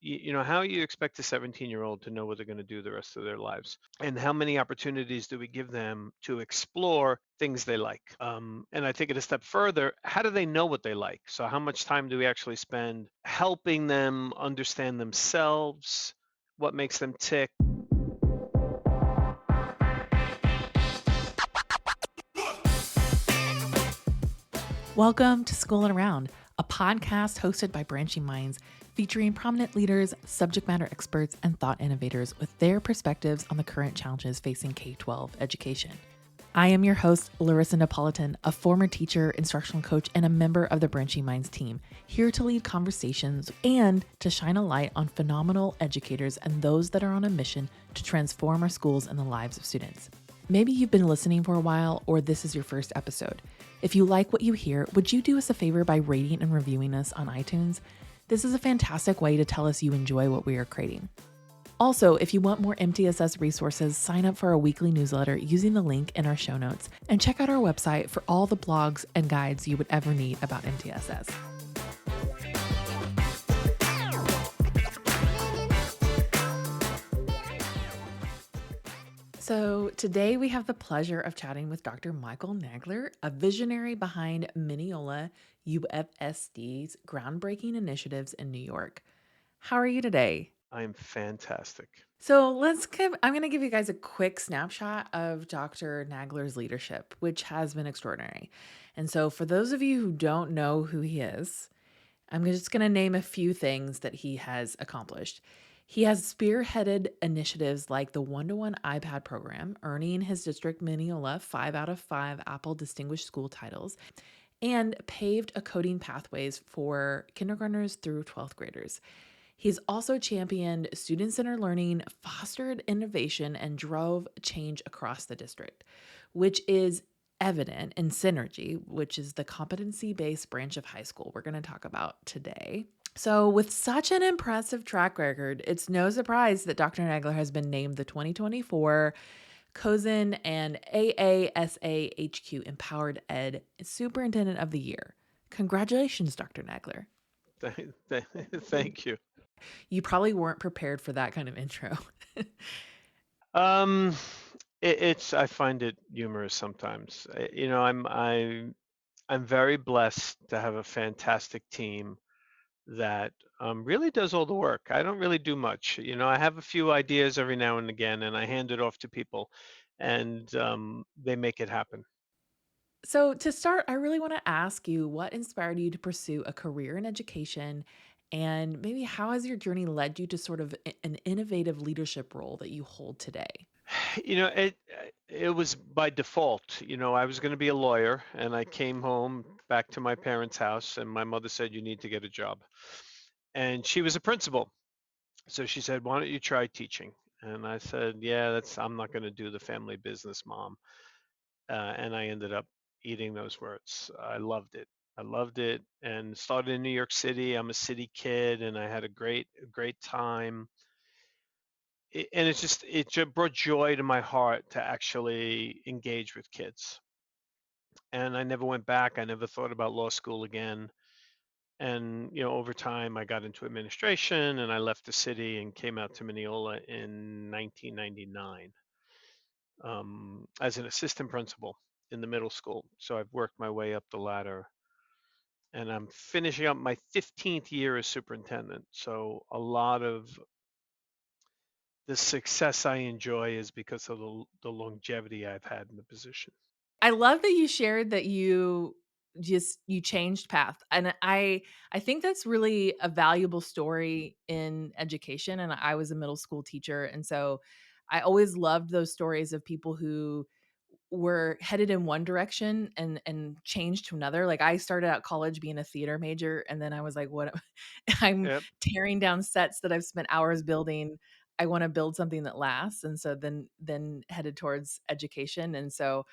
how you expect a 17-year-old to know what they're going to do the rest of their lives, and how many opportunities do we give them to explore things they like? And I take it a step further. How do they know what they like? So how much time do we actually spend helping them understand themselves, what makes them tick? Welcome to School and Around, a podcast hosted by Branching Minds, featuring prominent leaders, subject matter experts, and thought innovators with their perspectives on the current challenges facing K-12 education. I am your host, Larissa, a former teacher, instructional coach, and a member of the Branching Minds team, here to lead conversations and to shine a light on phenomenal educators and those that are on a mission to transform our schools and the lives of students. Maybe you've been listening for a while, or this is your first episode. If you like what you hear, would you do us a favor by rating and reviewing us on iTunes? This is a fantastic way to tell us you enjoy what we are creating. Also, if you want more MTSS resources, sign up for our weekly newsletter using the link in our show notes, and check out our website for all the blogs and guides you would ever need about MTSS. So today we have the pleasure of chatting with Dr. Michael Nagler, a visionary behind Mineola UFSD's groundbreaking initiatives in New York. How are you today? I'm fantastic. So I'm going to give you guys a quick snapshot of Dr. Nagler's leadership, which has been extraordinary. And so for those of you who don't know who he is, I'm just going to name a few things that he has accomplished. He has spearheaded initiatives like the one-to-one iPad program, earning his district Mineola 5 out of 5 Apple Distinguished School titles, and paved a coding pathways for kindergartners through 12th graders. He's also championed student-centered learning, fostered innovation, and drove change across the district, which is evident in Synergy, which is the competency-based branch of high school we're going to talk about today. So with such an impressive track record, it's no surprise that Dr. Nagler has been named the 2024 COSIN and AASAHQ Empowered Ed Superintendent of the Year. Congratulations, Dr. Nagler. Thank you. You probably weren't prepared for that kind of intro. Um, I find it humorous sometimes. I'm very blessed to have a fantastic team that really does all the work. I don't really do much. I have a few ideas every now and again, and I hand it off to people, and they make it happen. So, to start, I really want to ask you what inspired you to pursue a career in education, and maybe how has your journey led you to sort of an innovative leadership role that you hold today? It was by default. I was going to be a lawyer, and I came home back to my parents' house, and my mother said, "You need to get a job." And she was a principal. So she said, "Why don't you try teaching?" And I said, "Yeah, I'm not going to do the family business, Mom." And I ended up eating those words. I loved it. I loved it, and started in New York City. I'm a city kid, and I had a great time. And it just brought joy to my heart to actually engage with kids. And I never went back. I never thought about law school again. And over time, I got into administration, and I left the city and came out to Mineola in 1999 as an assistant principal in the middle school. So I've worked my way up the ladder, and I'm finishing up my 15th year as superintendent. So a lot of the success I enjoy is because of the longevity I've had in the position. I love that you shared that you changed path. And I think that's really a valuable story in education, and I was a middle school teacher, and so I always loved those stories of people who were headed in one direction and changed to another. Like I started out college being a theater major, and then I was like, what I'm Yep. tearing down sets that I've spent hours building. I want to build something that lasts. And so then headed towards education. And so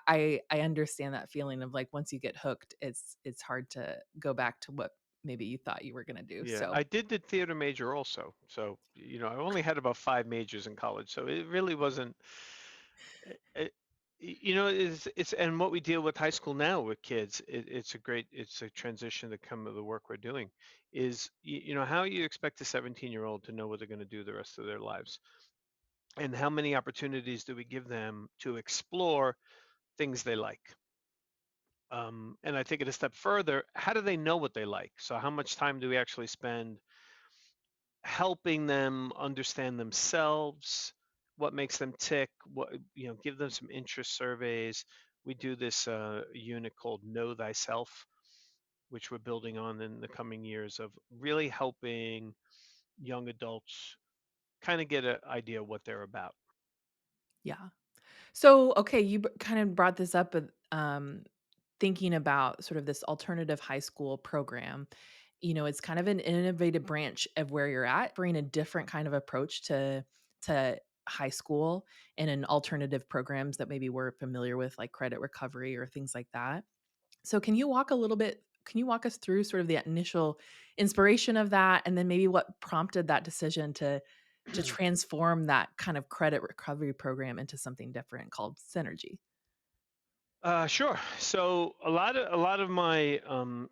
I understand that feeling of like once you get hooked, it's hard to go back to what maybe you thought you were gonna do. Yeah, So I did the theater major also. So, I only had about five majors in college. So it really wasn't. It's and what we deal with high school now with kids, it's a transition to come of the work we're doing is, how you expect a 17-year-old to know what they're going to do the rest of their lives, and how many opportunities do we give them to explore things they like. And I take it a step further. How do they know what they like? So how much time do we actually spend helping them understand themselves, what makes them tick, give them some interest surveys. We do this unit called Know Thyself, which we're building on in the coming years of really helping young adults kind of get an idea of what they're about. Yeah. So, okay, you kind of brought this up, thinking about sort of this alternative high school program. It's kind of an innovative branch of where you're at, bring a different kind of approach to high school and in alternative programs that maybe we're familiar with, like credit recovery or things like that. So, can you walk us through sort of the initial inspiration of that, and then maybe what prompted that decision to transform that kind of credit recovery program into something different called Synergy? Sure. So a lot of my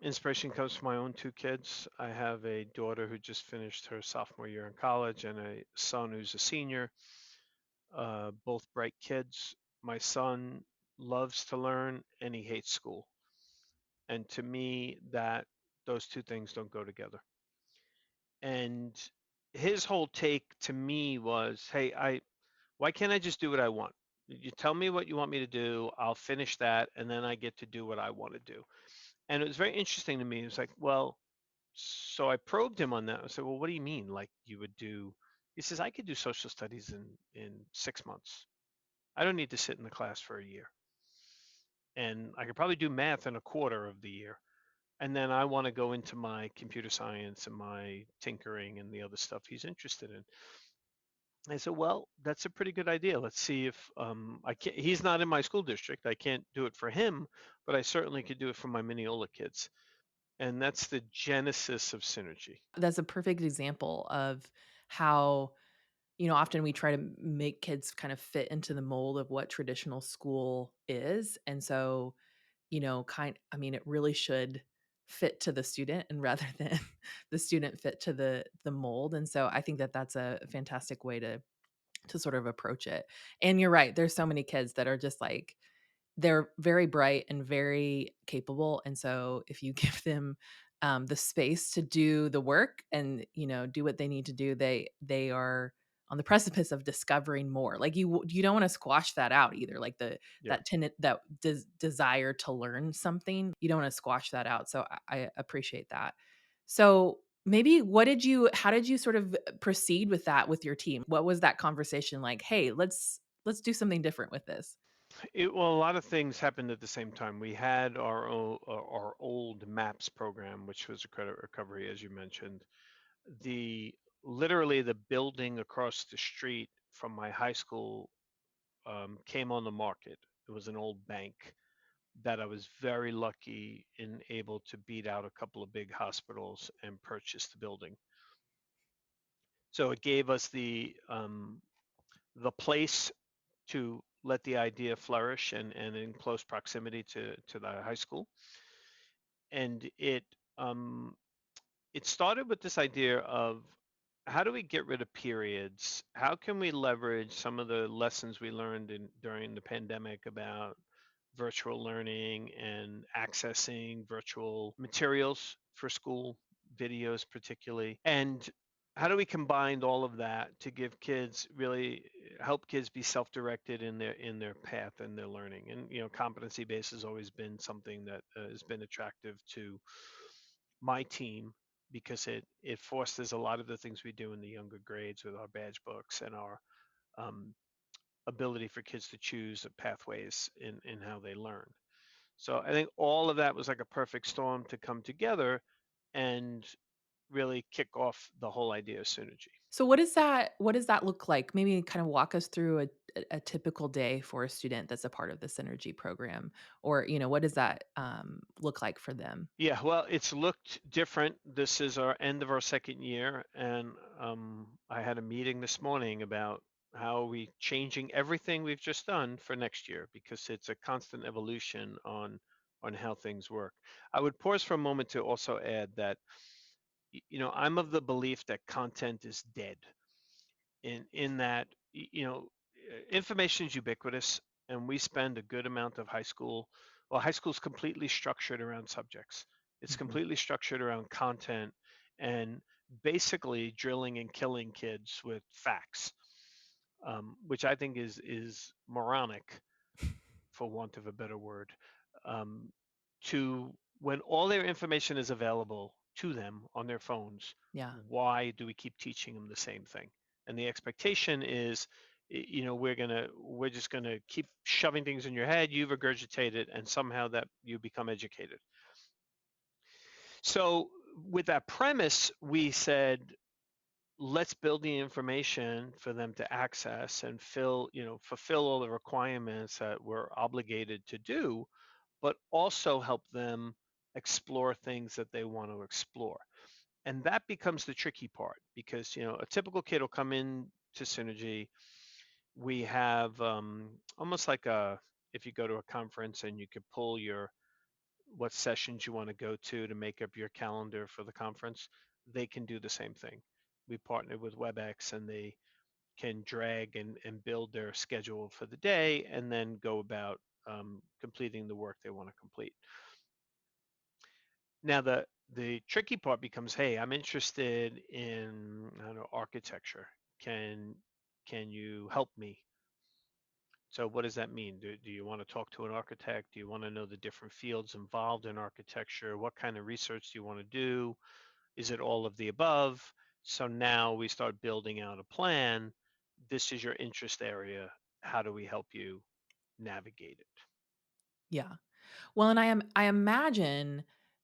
inspiration comes from my own two kids. I have a daughter who just finished her sophomore year in college, and a son who's a senior. Both bright kids. My son loves to learn, and he hates school. And to me, that those two things don't go together. And his whole take to me was, "Hey, why can't I just do what I want? You tell me what you want me to do, I'll finish that, and then I get to do what I want to do." And it was very interesting to me. It was like, well, so I probed him on that. I said, well, what do you mean? Like you would do? He says, I could do social studies in 6 months. I don't need to sit in the class for a year, and I could probably do math in a quarter of the year. And then I want to go into my computer science and my tinkering and the other stuff he's interested in. I said, well, that's a pretty good idea. Let's see if I can't. He's not in my school district. I can't do it for him, but I certainly could do it for my Mineola kids. And that's the genesis of synergy. That's a perfect example of how, often we try to make kids kind of fit into the mold of what traditional school is. And so, it really should fit to the student and rather than the student fit to the mold. And so I think that that's a fantastic way to sort of approach it. And you're right, there's so many kids that are just like they're very bright and very capable, and so if you give them, the space to do the work and, do what they need to do, they are on the precipice of discovering more. Like, you don't wanna squash that out either, like, Yeah. that tenant that desire to learn something, you don't wanna squash that out, so I appreciate that. So, maybe how did you sort of proceed with that with your team? What was that conversation like? "Hey, let's do something different with this." Well, a lot of things happened at the same time. We had our old MAPS program, which was a credit recovery, as you mentioned. The Literally the building across the street from my high school came on the market. It was an old bank that I was very lucky in able to beat out a couple of big hospitals and purchase the building. So it gave us the place to let the idea flourish, and in close proximity to the high school. And um, it started with this idea of how do we get rid of periods? How can we leverage some of the lessons we learned during the pandemic about virtual learning and accessing virtual materials for school, videos particularly? And how do we combine all of that to give kids really help kids be self-directed in their path and their learning? And competency based has always been something that has been attractive to my team because it fosters a lot of the things we do in the younger grades with our badge books and our um, ability for kids to choose pathways in how they learn. So I think all of that was like a perfect storm to come together and really kick off the whole idea of synergy. So what does that look like? Maybe kind of walk us through a typical day for a student that's a part of the Synergy program, or what does that look like for them? Yeah, well, it's looked different. This is our end of our second year, and I had a meeting this morning about How are we changing everything we've just done for next year? Because it's a constant evolution on how things work. I would pause for a moment to also add that I'm of the belief that content is dead in that information is ubiquitous, and we spend a good amount of high school. Well, high school is completely structured around subjects. It's Mhm. completely structured around content and basically drilling and killing kids with facts, which I think is moronic, for want of a better word. Um, to When all their information is available to them on their phones, Yeah. why do we keep teaching them the same thing? And the expectation is, we're just gonna keep shoving things in your head. You've regurgitated, and somehow that you become educated. So with that premise, we said, let's build the information for them to access and fulfill all the requirements that we're obligated to do, but also help them explore things that they want to explore. And that becomes the tricky part because, a typical kid will come in to Synergy. We have almost like if you go to a conference and you could pull your what sessions you want to go to make up your calendar for the conference, they can do the same thing. We partnered with WebEx, and they can drag and build their schedule for the day and then go about completing the work they want to complete. Now, the tricky part becomes, hey, I'm interested in, I don't know, architecture. Can can you help me? So what does that mean? Do you want to talk to an architect? Do you want to know the different fields involved in architecture? What kind of research do you want to do? Is it all of the above? So now we start building out a plan. This is your interest area. How do we help you navigate it? Yeah. Well, and I imagine,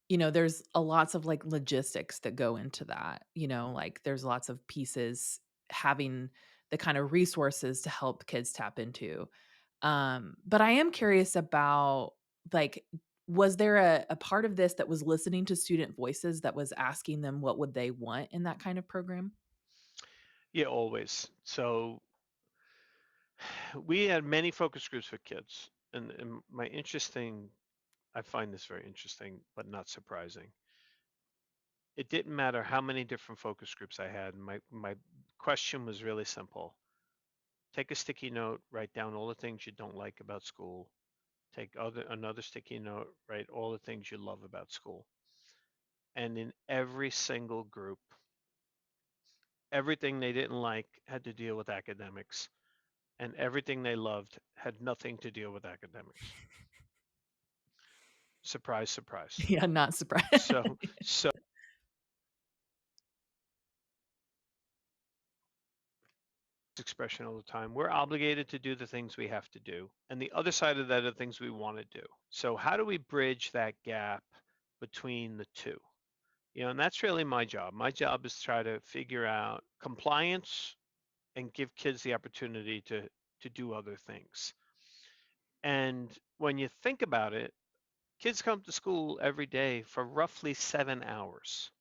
there's a lots of, like, logistics that go into that, like, there's lots of pieces having the kind of resources to help kids tap into. But I am curious about, like, was there a part of this that was listening to student voices that was asking them what would they want in that kind of program? Yeah, always. So we had many focus groups for kids. And I find this very interesting, but not surprising. It didn't matter how many different focus groups I had. My question was really simple. Take a sticky note, write down all the things you don't like about school. Take another sticky note, write all the things you love about school. And in every single group, everything they didn't like had to deal with academics, and everything they loved had nothing to deal with academics. Surprise, surprise. Yeah, not surprised. So expression all the time. We're obligated to do the things we have to do. And the other side of that are things we want to do. So how do we bridge that gap between the two? And that's really my job. My job is to try to figure out compliance and give kids the opportunity to do other things. And when you think about it, kids come to school every day for roughly 7 hours.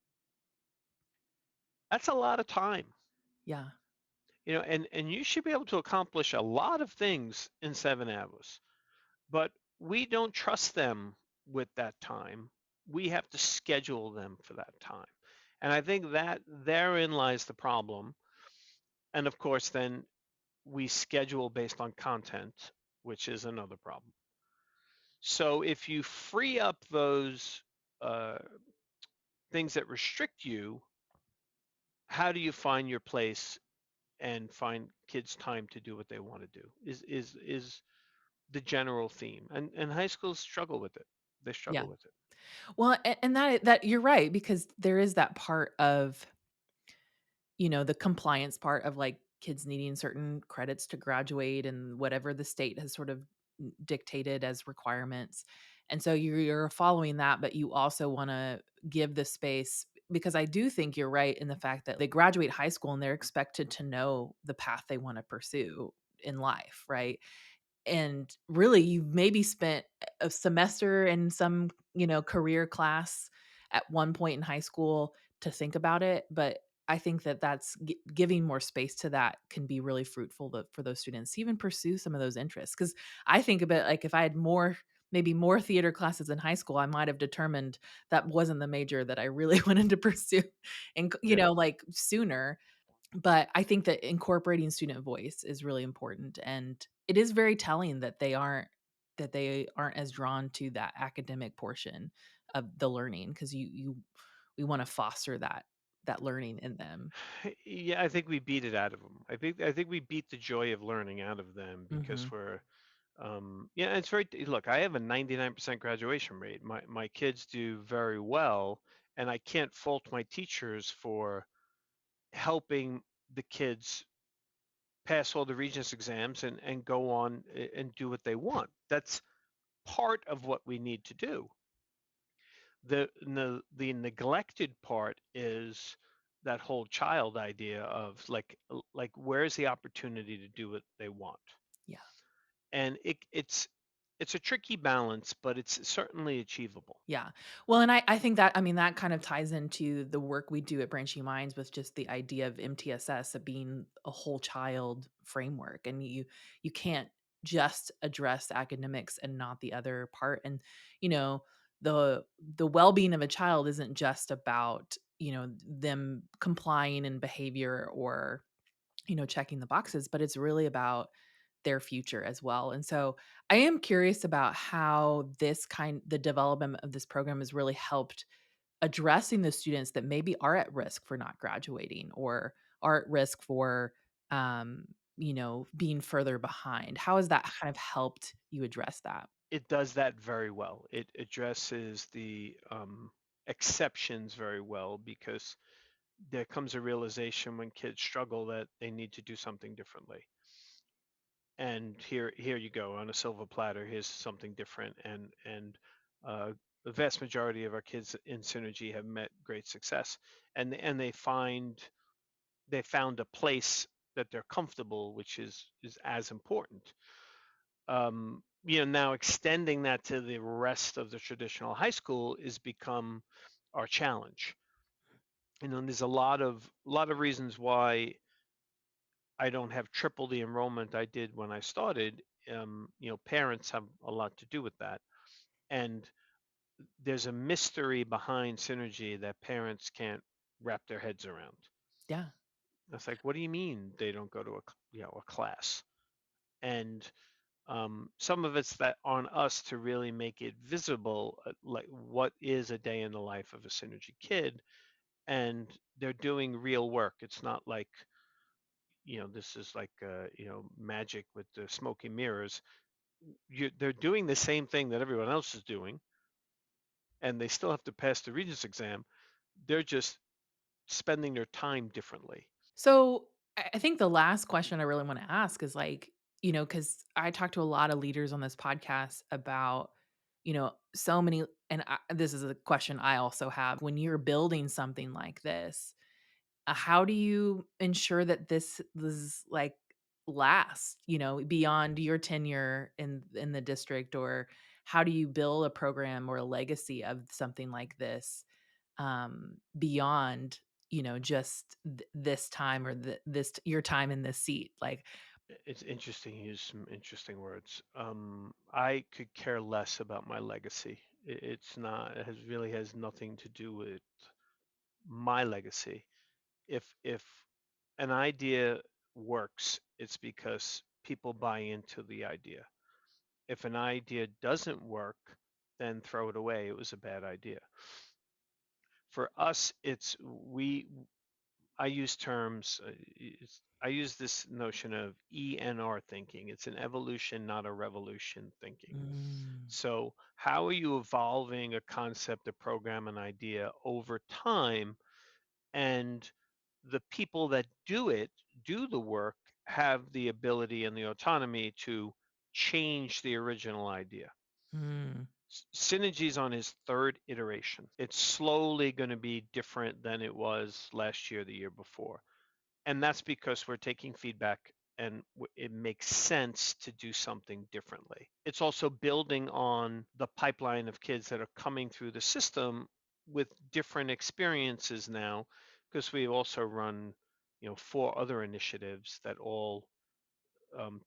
That's a lot of time. Yeah. And you should be able to accomplish a lot of things in 7 hours. But we don't trust them with that time. We have to schedule them for that time. And I think that therein lies the problem. And of course, then we schedule based on content, which is another problem. So if you free up those uh, things that restrict you, how do you find your place and find kids time to do what they want to do? Is the general theme, and high schools struggle with it. They Yeah. struggle with it. Well, and that you're right, because there is that part of, the compliance part of, like, kids needing certain credits to graduate and whatever the state has sort of dictated as requirements. And so you're following that, but you also wanna give the space, because I do think you're right in the fact that they graduate high school and they're expected to know the path they wanna pursue in life, right? And really, you've maybe spent a semester in some, career class at one point in high school to think about it, but I think that giving more space to that can be really fruitful for those students to even pursue some of those interests. Because I think about, like, if I had maybe more theater classes in high school, I might have determined that wasn't the major that I really wanted to pursue, and Yeah. like, sooner. But I think that incorporating student voice is really important, and it is very telling that they aren't as drawn to that academic portion of the learning, because we want to foster that learning in them. Yeah, I think we beat it out of them. I think we beat the joy of learning out of them because Mhm. we're yeah, it's very look, I have a 99% graduation rate. My kids do very well, and I can't fault my teachers for helping the kids pass all the Regents exams and go on and do what they want. That's part of what we need to do. The neglected part is that whole child idea of like where's the opportunity to do what they want, Yeah. and it's a tricky balance, but it's certainly achievable. Yeah. Well, and I think that, I mean, that kind of ties into the work we do at Branching Minds with just the idea of MTSS, of being a whole child framework. And you can't just address academics and not the other part. And, you know, the well-being of a child isn't just about, them complying in behavior or, checking the boxes, but it's really about their future as well. And so I am curious about how the development of this program has really helped addressing the students that maybe are at risk for not graduating, or are at risk for, being further behind. How has that kind of helped you address that? It does that very well. It addresses the exceptions very well because there comes a realization when kids struggle that they need to do something differently. And here you go on a silver platter. Here's something different, and the vast majority of our kids in Synergy have met great success, and they found a place that they're comfortable, which is as important. Now extending that to the rest of the traditional high school is become our challenge. There's a lot of reasons why I don't have triple the enrollment I did when I started. Parents have a lot to do with that, and there's a mystery behind Synergy that parents can't wrap their heads around. Yeah. It's like, what do you mean they don't go to a class? And some of it's that on us to really make it visible, like what is a day in the life of a Synergy kid, and they're doing real work. It's not like this is like magic with the smoky mirrors. They're doing the same thing that everyone else is doing, and they still have to pass the Regents exam. They're just spending their time differently. So I think the last question I really want to ask is, like, because I talk to a lot of leaders on this podcast about, so many, and this is a question I also have. When you're building something like this, how do you ensure that this like lasts, beyond your tenure in the district? Or how do you build a program or a legacy of something like this, beyond, just this time, or your time in this seat? Like, It's interesting. You use some interesting words. I could care less about my legacy. It's not. It really has nothing to do with my legacy. If an idea works, it's because people buy into the idea. If an idea doesn't work, then throw it away. It was a bad idea. For us, it's we. I use terms. I use this notion of ENR thinking. It's an evolution, not a revolution thinking. mm, So, how are you evolving a concept, a program, an idea over time? And the people that do the work, have the ability and the autonomy to change the original idea. mm, Synergy's on his third iteration. It's slowly going to be different than it was last year, the year before. And that's because we're taking feedback and it makes sense to do something differently. It's also building on the pipeline of kids that are coming through the system with different experiences now, because we also run, 4 other initiatives that all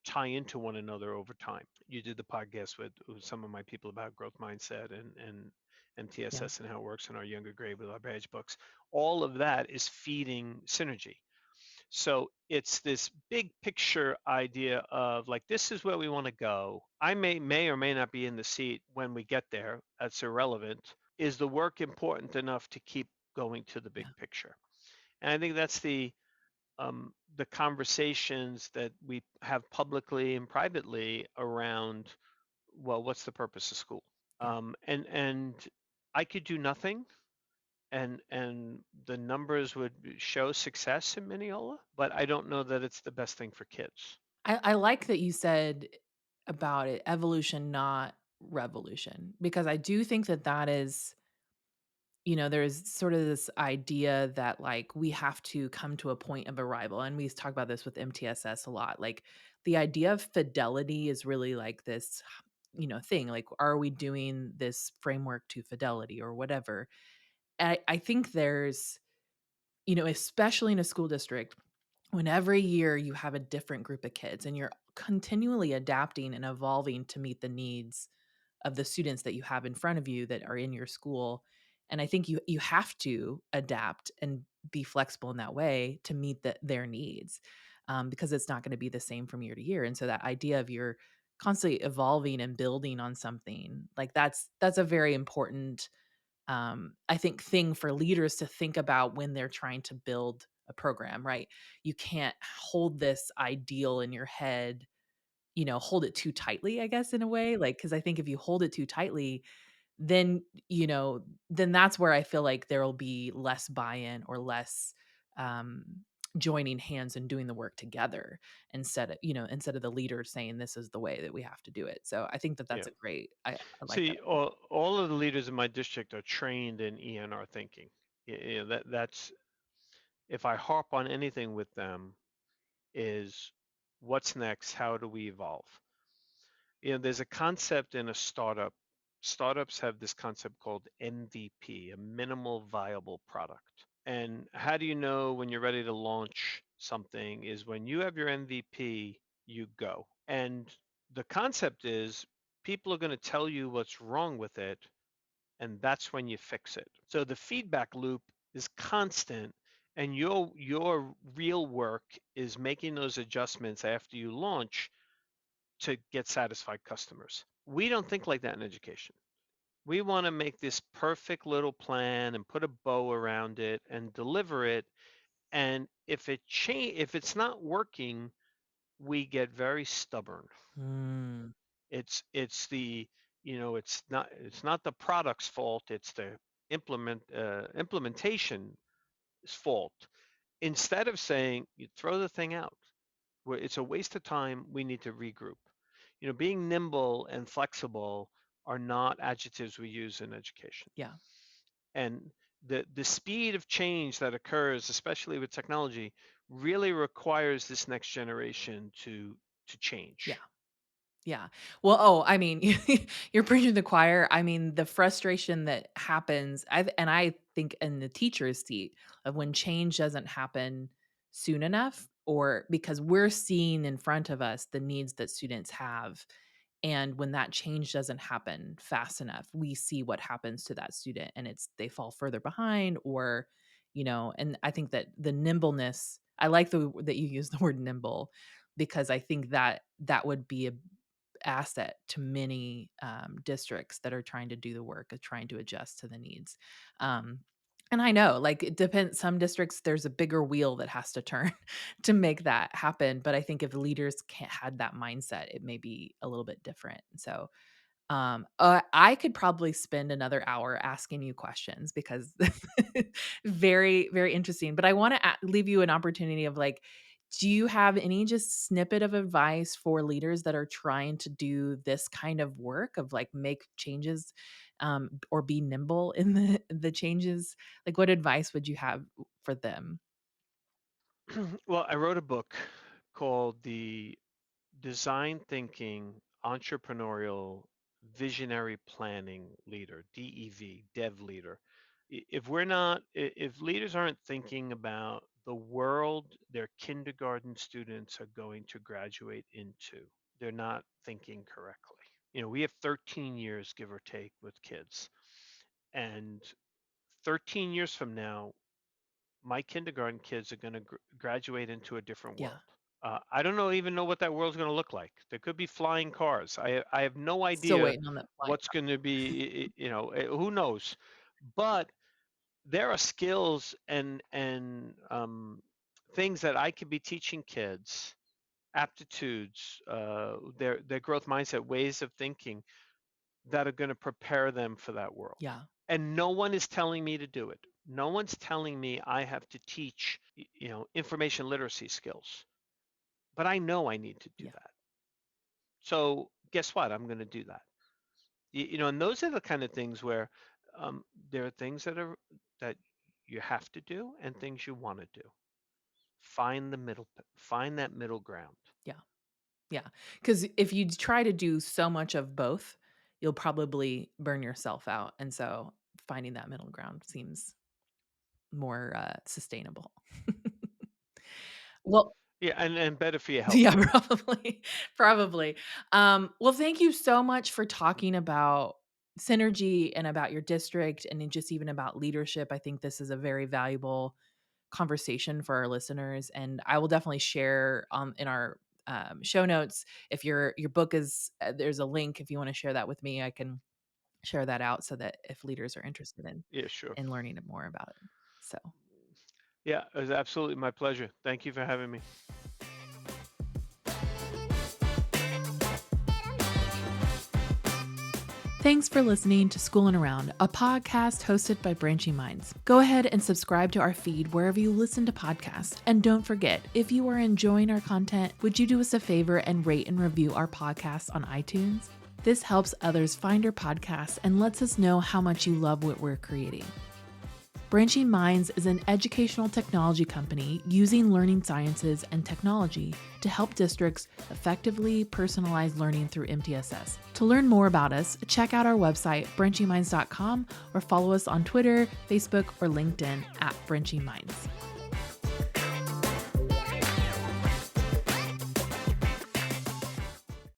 tie into one another over time. You did the podcast with some of my people about growth mindset and Yeah. MTSS and how it works in our younger grade with our badge books. All of that is feeding synergy. So it's this big picture idea of like, this is where we want to go. I may or may not be in the seat when we get there. That's irrelevant. Is the work important enough to keep going to the big Yeah. picture? And I think that's the conversations that we have publicly and privately around, well, what's the purpose of school? Yeah. And I could do nothing, and the numbers would show success in Mineola, but I don't know that it's the best thing for kids. I like that you said about it, evolution, not revolution, because I do think that that is, there's sort of this idea that like we have to come to a point of arrival. And we talk about this with MTSS a lot. Like the idea of fidelity is really like this, thing. Like, are we doing this framework to fidelity or whatever? I think there's, especially in a school district, when every year you have a different group of kids and you're continually adapting and evolving to meet the needs of the students that you have in front of you that are in your school. And I think you have to adapt and be flexible in that way to meet their needs, because it's not going to be the same from year to year. And so that idea of you're constantly evolving and building on something, like that's a very important, I think, thing for leaders to think about when they're trying to build a program, right? You can't hold this ideal in your head, hold it too tightly, I guess, in a way. Like, because I think if you hold it too tightly, then, then that's where I feel like there will be less buy-in or less, um, joining hands and doing the work together instead of the leader saying this is the way that we have to do it. So I think that that's Yeah. a great, I like that See, approach. all of the leaders in my district are trained in ENR thinking. That's if I harp on anything with them is what's next? How do we evolve? There's a concept in a startup. Startups have this concept called MVP, a minimal viable product. And how do you know when you're ready to launch something is when you have your MVP, you go. And the concept is people are going to tell you what's wrong with it, and that's when you fix it. So the feedback loop is constant, and your real work is making those adjustments after you launch to get satisfied customers. We don't think like that in education. We want to make this perfect little plan and put a bow around it and deliver it. And if it's not working, we get very stubborn. Mm, It's not the product's fault. It's the implementation's fault. Instead of saying you throw the thing out, where it's a waste of time, we need to regroup. Being nimble and flexible are not adjectives we use in education. yeah. And the speed of change that occurs, especially with technology, really requires this next generation to Yeah. change. Yeah. Well, oh, I mean, you're preaching to the choir. I mean, the frustration that happens, I think in the teacher's seat of when change doesn't happen soon enough, or because we're seeing in front of us the needs that students have. And when that change doesn't happen fast enough, we see what happens to that student and they fall further behind or, and I think that the nimbleness, I like that you use the word nimble because I think that that would be a asset to many, districts that are trying to do the work of trying to adjust to the needs. Um, and I know, like, it depends. Some districts, there's a bigger wheel that has to turn to make that happen. But I think if leaders can't had that mindset, it may be a little bit different. So I could probably spend another hour asking you questions because very, very interesting. But I want to leave you an opportunity of like, do you have any just snippet of advice for leaders that are trying to do this kind of work of like make changes, or be nimble in the changes? Like, what advice would you have for them? Well, I wrote a book called The Design Thinking Entrepreneurial Visionary Planning Leader, DEV, Dev Leader. If leaders aren't thinking about the world their kindergarten students are going to graduate into, they're not thinking correctly. We have 13 years, give or take, with kids. And 13 years from now, my kindergarten kids are going to graduate into a different Yeah. world. I don't even know what that world's going to look like. There could be flying cars. I have no Still idea waiting on that flight. what's going to be, who knows. But there are skills and things that I could be teaching kids, aptitudes, their growth mindset, ways of thinking that are going to prepare them for that world. Yeah. And no one is telling me to do it. No one's telling me I have to teach, information literacy skills. But I know I need to do Yeah. that. So guess what? I'm going to do that. And those are the kind of things where there are things that you have to do and things you want to do. Find that middle ground. Yeah. Yeah. Because if you try to do so much of both, you'll probably burn yourself out. And so finding that middle ground seems more sustainable. Well, Yeah, and better for your yeah, health. probably, probably. Well, thank you so much for talking about synergy and about your district and then just even about leadership. I think this is a very valuable conversation for our listeners, and I will definitely share in our show notes if your book is there's a link if you want to share that with me. I can share that out so that if leaders are interested Yeah, sure. in learning more about it. So Yeah, it was absolutely my pleasure. Thank you for having me. thanks for listening to Schoolin' Around, a podcast hosted by Branching Minds. Go ahead and subscribe to our feed wherever you listen to podcasts. And don't forget, if you are enjoying our content, would you do us a favor and rate and review our podcast on iTunes? This helps others find our podcast and lets us know how much you love what we're creating. Branching Minds is an educational technology company using learning sciences and technology to help districts effectively personalize learning through MTSS. To learn more about us, check out our website, branchingminds.com, or follow us on Twitter, Facebook, or LinkedIn at Branching Minds.